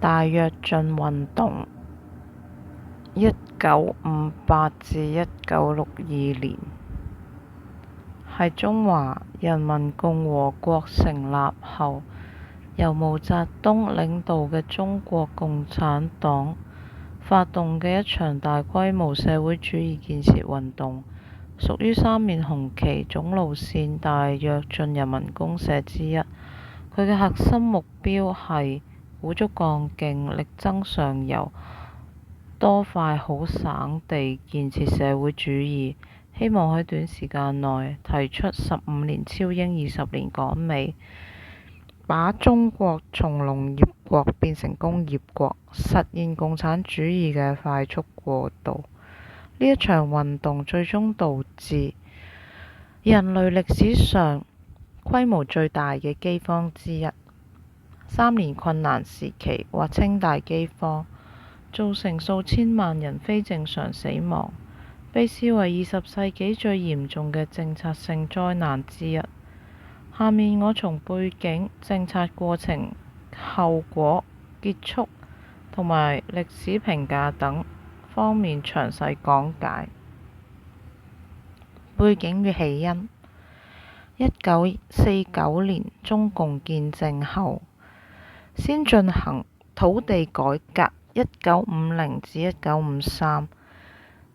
大躍進運動1958至1962年係中華人民共和國成立後由毛澤東領導嘅中國共產黨發動嘅一場大規模社會主義建設運動，屬於三面紅旗總路線大躍進人民公社之一。佢嘅核心目標係鼓足幹勁，力爭上游，多快好省地建設社會主義，希望喺短時間內提出15年超英20年趕美，把中國從農業國變成工業國，實現共產主義嘅快速過渡。呢一場運動最終導致人類歷史上規模最大嘅饑荒之一——3年困難時期或稱大饑荒，造成數千萬人非正常死亡，被視為20世紀最嚴重嘅政策性災難之一。下面我從背景、政策過程、後果、結束同埋歷史評價等方面詳細講解。背景與起因：1949年中共建政後，先進行土地改革1950至1953，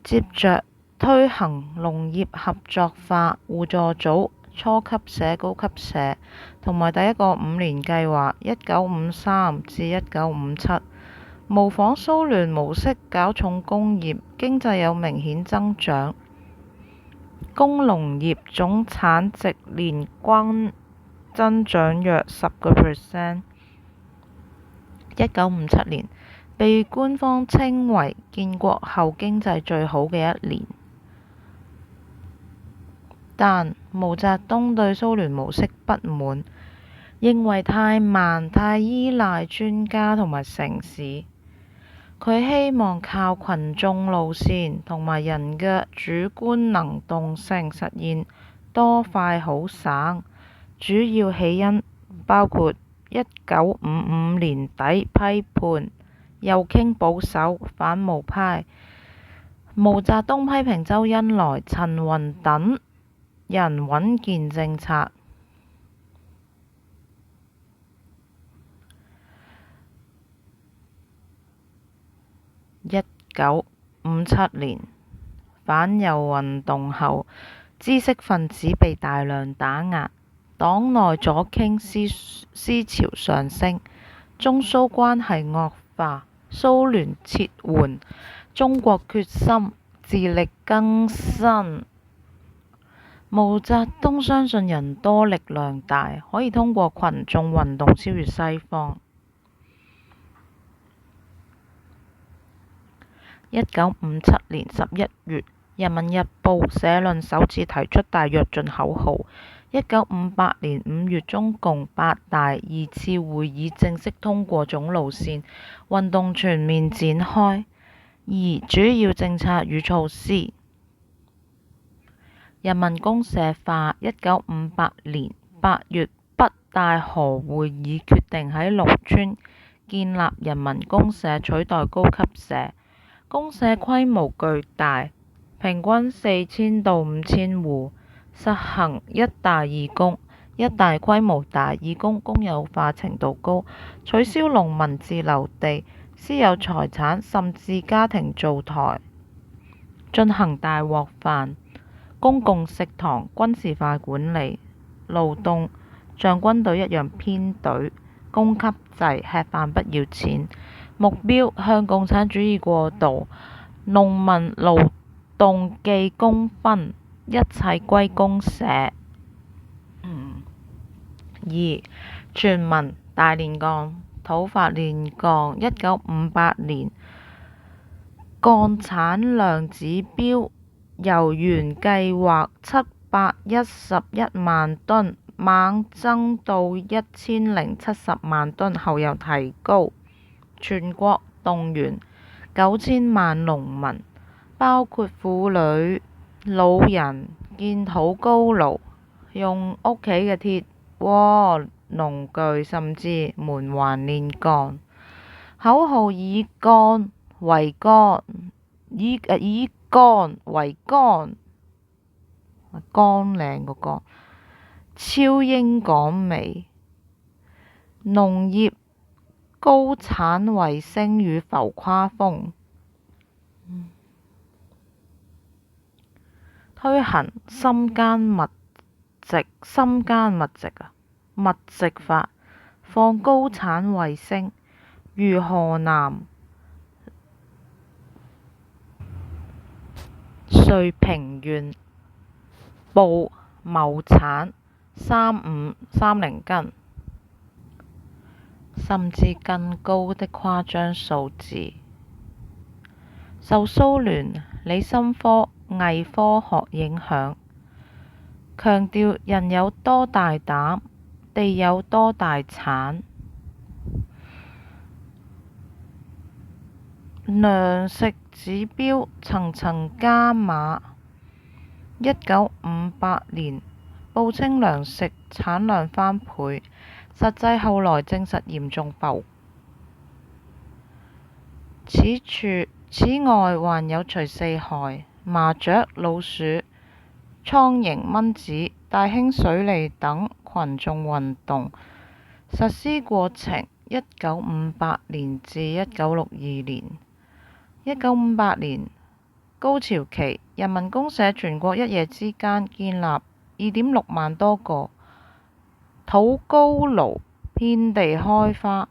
接着推行農業合作化、互助組、初級社、高級社同埋第一個5年計劃1953至1957，模仿蘇聯模式搞重工業，經濟有明顯增長，工農業總產值年均增長約10%。1957年被官方稱為建國後經濟最好嘅一年，但毛澤東對蘇聯模式不滿，認為太慢、太依賴專家同埋城市。佢希望靠群眾路線同埋人嘅主觀能動性實現多快好省。主要起因包括1955年底批判右傾保守反毛派，毛澤東批評周恩來、陳雲等人穩健政策。1957年反右運動後，知識分子被大量打壓，黨內左傾思潮上升，中蘇關係惡化，蘇聯撤換，中國決心自力更生。毛澤東相信人多力量大，可以通過群眾運動超越西方。1957年11月，《人民日報》社論首次提出大躍進口號。1958年5月，中共8大二次會議正式通過總路線，運動全面展開。2. 主要政策與措施。人民公社化。1958年8月，北戴河會議決定喺農村建立人民公社，取代高級社。公社規模巨大，平均4000到5000戶，實行一大二公。一大規模大，二公公有化程度高，取消農民自留地、私有財產甚至家庭灶台，進行大鍋飯、公共食堂，軍事化管理，勞動像軍隊一樣編隊，供給制，吃飯不要錢。目標向共產主義過渡，農民勞動記公分，一切歸公社。2. 全民大煉鋼，土法煉鋼。1958年，鋼產量指標由原計劃711萬噸猛增到1070萬噸，後又提高。全國動員9000萬農民，包括婦女、老人，建土高爐，用屋企嘅鐵鍋、農具甚至門環煉鋼。口號以幹為乾，以幹為乾，乾靚個乾，超英趕美，農業高產衛星與浮誇風，推行深耕密植法，放高產衛星，如河南遂平縣報畝產3530斤，甚至更高的誇張數字。受蘇聯理心科偽科學影響，強調人有多大膽，地有多大產，糧食指標層層加碼。1958年報稱糧食產量翻倍，實際後來證實嚴重浮誇。此外還有除四害、麻雀、老鼠、蒼蠅、蚊子、大興水利等群眾運動。實施過程1958年至1962年。1958年高潮期，人民公社全國一夜之間建立2.6萬多個土高爐，遍地開花。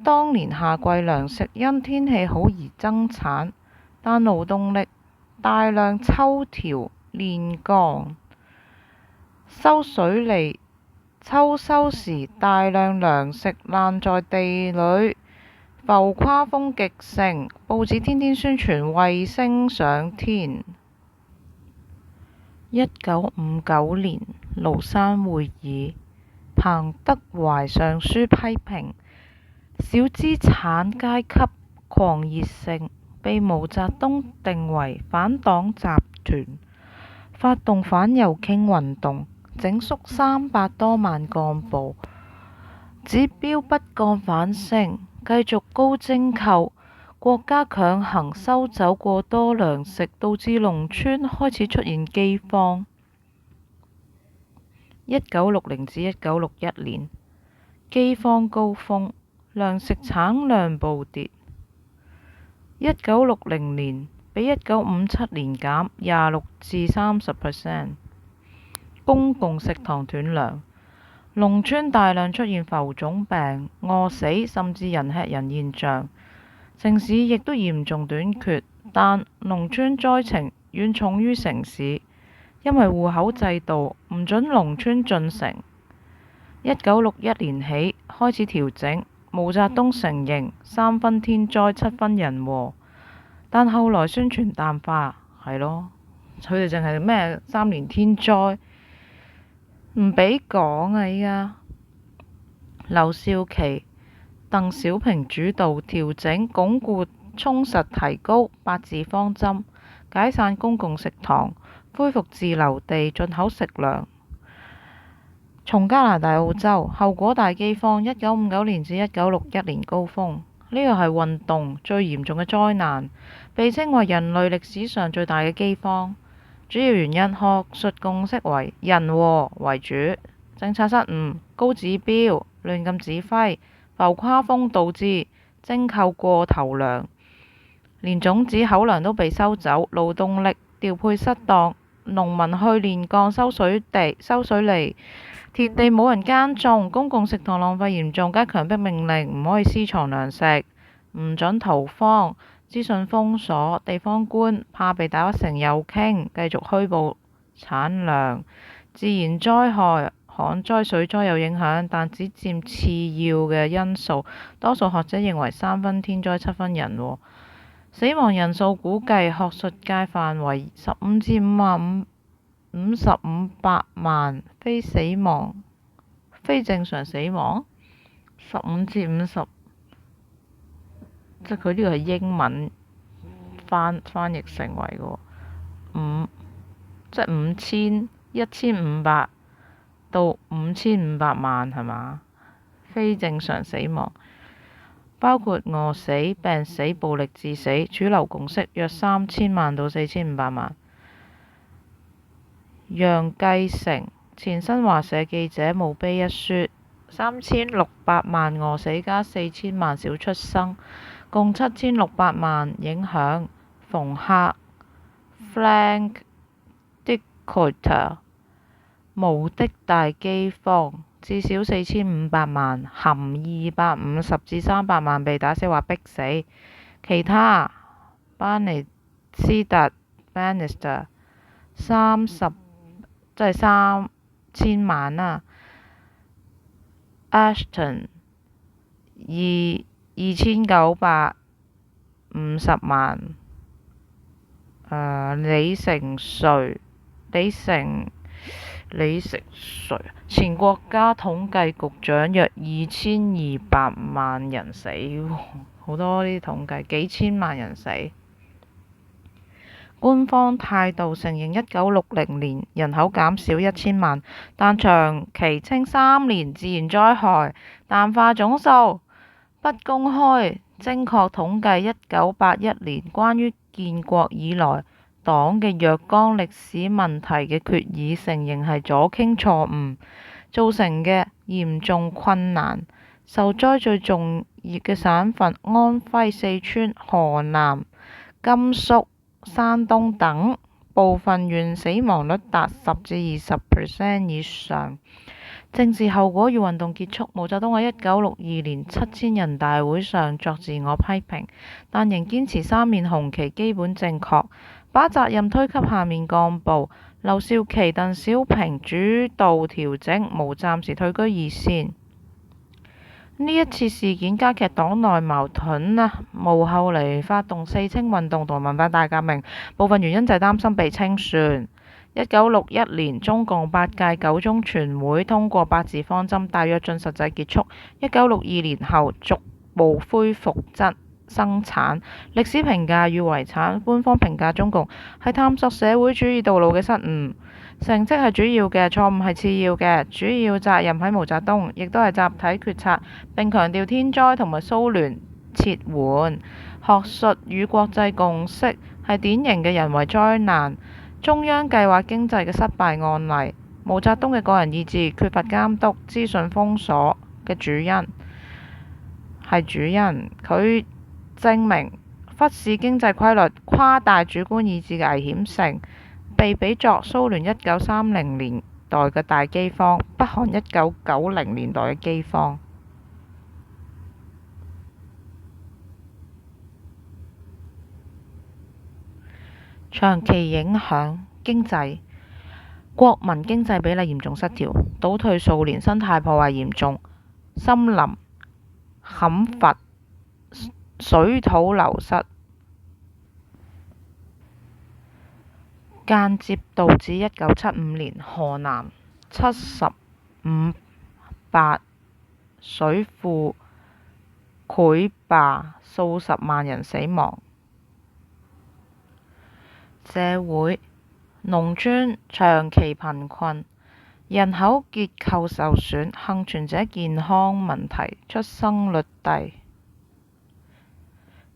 當年夏季糧食因天氣好而增產，但勞動力大量抽調煉鋼，秋收時大量糧食爛在地裏，浮誇風極盛，報紙天天宣傳衛星上天。1959年廬山會議，彭德懷上書批評小資產階級狂熱性，被毛澤東定為反黨集團，發動反右傾運動，整肅300多萬幹部，指標不降反升，繼續高徵購，國家強行收走過多糧食，導致農村開始出現饑荒。1960至1961年饑荒高峰，糧食產量暴跌。1960年比1957年減26至30%。公共食堂斷糧，農村大量出現浮腫病、餓死甚至人吃人現象。城市亦都嚴重短缺，但農村災情遠重於城市，因為戶口制度唔准農村進城。1961年起開始調整，毛澤東承認3分天災7分人禍，但後來宣傳淡化，係咯，佢哋淨係咩3年天災，唔俾講啊！依家劉少奇、鄧小平主導調整、鞏固、充實、提高8字方針，解散公共食堂，恢復自留地進口食糧，從加拿大、澳洲，後果大饑荒。1959年至1961年高峰，呢個係運動最嚴重嘅災難，被稱為人類歷史上最大嘅饑荒。主要原因學術共識為人禍為主，政策失誤、高指標、亂咁指揮、浮誇風導致徵購過頭糧，連種子口糧都被收走，勞動力調配失當，農民去煉鋼收水利，田地冇人耕種，公共食堂浪費嚴重，加強迫命令唔可以私藏糧食，唔准逃荒，資訊封鎖，地方官怕被打屈成右傾，繼續虛報產糧。自然災害旱災水災有影響，但只佔次要嘅因素，多數學者認為3分天災7分人禍。死亡人數估計學術界範圍15至5500萬，非正常死亡15至50，即係佢呢個係英文翻譯成為嘅即係1500到5500萬係嘛？非正常死亡。包括餓死、病死、暴力致死。主流共識約3000萬到4500萬。楊繼成前新華社記者墓碑一書：3600萬餓死加4000萬小出生，共7600萬影響。馮克 Frank Dikötter 無的大饑荒，至少4500萬，含250至300萬被打死或逼死。其他班尼斯特 Bannister 3000萬啦。Ashton 2950萬。李成瑞前國家統計局長約2200萬人死，好多啲統計，幾千萬人死。官方態度承認1960年人口減少1000萬，但長期稱3年自然災害，淡化總數，不公開精確統計。1981年關於建國以來黨嘅若干歷史問題嘅決議承認係左傾錯誤造成嘅嚴重困難。受災最重要嘅省份安徽、四川、河南、甘肅、山東等部分縣死亡率達10至20% 以上。政治後果與運動結束。毛澤東喺1962年7000人大會上作自我批評，但仍堅持三面紅旗基本正確，把責任推給下面幹部。劉少奇、鄧小平主導調整，毛暫時退居二線。呢一次事件加劇黨內矛盾毛後嚟發動四清運動同文化大革命，部分原因就係擔心被清算。1961年中共8屆9中全會通過八字方針，大躍進實際結束。1962年後逐步恢復生產。歷史評價與遺產。官方評價中共係探索社會主義道路嘅失誤，成績係主要嘅，錯誤係次要嘅，主要責任喺毛澤東，亦都係集體決策，並強調天災同埋蘇聯撤換。學術與國際共識係典型嘅人為災難，中央計劃經濟嘅失敗案例。毛澤東嘅個人意志、缺乏監督、資訊封鎖嘅主因，佢證明忽視經濟規律、誇大主觀意志嘅危險性，被比作蘇聯1930年代嘅大饑荒，北韓1990年代嘅饑荒。長期影響經濟。國民經濟比例嚴重失調，倒退數年，生態破壞嚴重，森林砍伐、水土流失，間接導致1975年河南758水庫潰壩，數十萬人死亡。社會農村長期貧困，人口結構受損，幸存者健康問題，出生率低。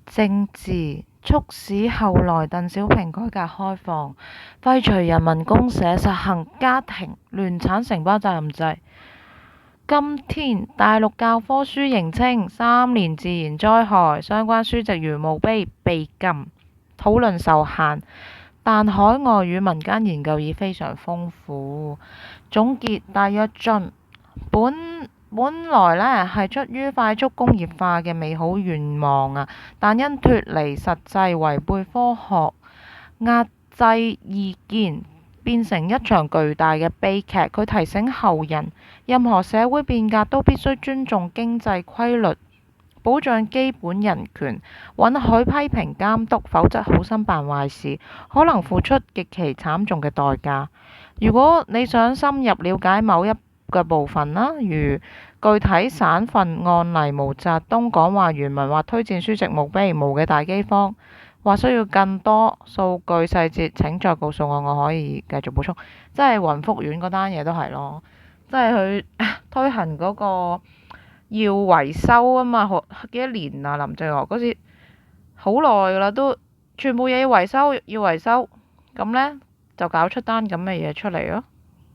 政治促使後來鄧小平改革開放，廢除人民公社，實行家庭聯產承包責任制。今天大陸教科書仍稱3年自然災害，相關書籍如墓碑被禁，討論受限，但海外與民間研究已非常豐富。總結：大躍進本來係出於快速工業化嘅美好願望但因脫離實際、違背科學、壓制意見，變成一場巨大嘅悲劇。佢提醒後人，任何社會變革都必須尊重經濟規律，保障基本人權，允許批評監督，否則好心辦壞事，可能付出極其慘重嘅代價。如果你想深入了解某一個部分如具體省份案例、毛澤東講話原文或推薦書籍《墓碑》、毛嘅大饑荒，或需要更多數據細節，請再告訴我可以繼續補充。即係雲福縣嗰單嘢都係咯，即係佢推行嗰個要維修啊嘛，幾多年啊？林鄭月娥嗰時好耐㗎啦，都全部嘢要維修，咁呢，就搞出單咁嘅嘢出嚟咯。